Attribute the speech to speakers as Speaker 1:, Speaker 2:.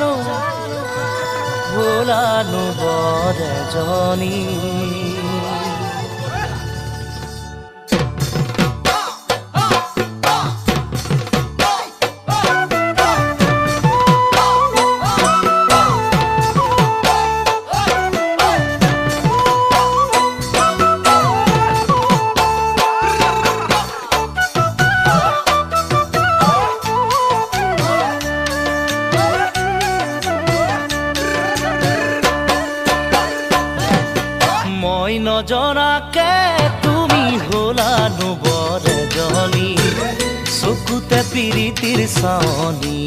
Speaker 1: জানো ভোলানো বৰ এজনী মই নজনাকে তুমি হলানো বৰ এজনী চকুতে পিৰিতিৰ চাৱনী